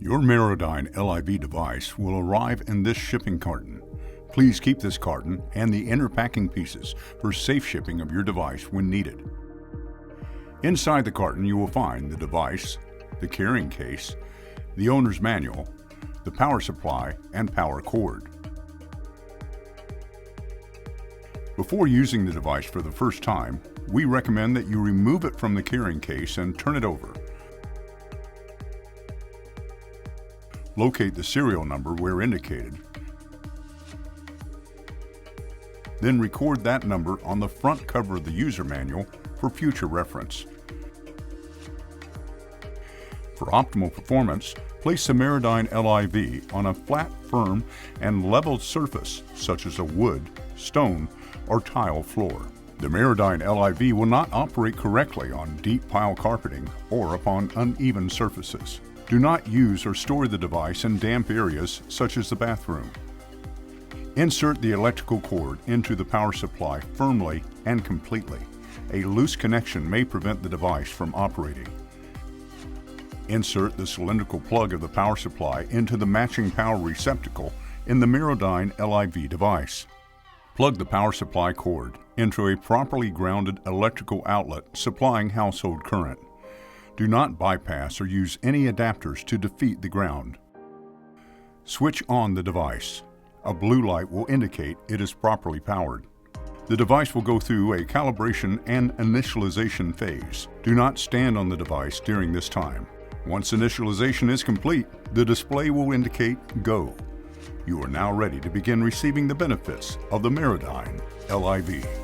Your Marodyne LiV device will arrive in this shipping carton. Please keep this carton and the inner packing pieces for safe shipping of your device when needed. Inside the carton you will find the device, the carrying case, the owner's manual, the power supply, and power cord. Before using the device for the first time, we recommend that you remove it from the carrying case and turn it over. Locate the serial number where indicated. Then record that number on the front cover of the user manual for future reference. For optimal performance, place the Marodyne LiV on a flat, firm, and level surface such as a wood, stone, or tile floor. The Marodyne LiV will not operate correctly on deep pile carpeting or upon uneven surfaces. Do not use or store the device in damp areas such as the bathroom. Insert the electrical cord into the power supply firmly and completely. A loose connection may prevent the device from operating. Insert the cylindrical plug of the power supply into the matching power receptacle in the Marodyne LiV device. Plug the power supply cord into a properly grounded electrical outlet supplying household current. Do not bypass or use any adapters to defeat the ground. Switch on the device. A blue light will indicate it is properly powered. The device will go through a calibration and initialization phase. Do not stand on the device during this time. Once initialization is complete, the display will indicate Go. You are now ready to begin receiving the benefits of the Marodyne LiV.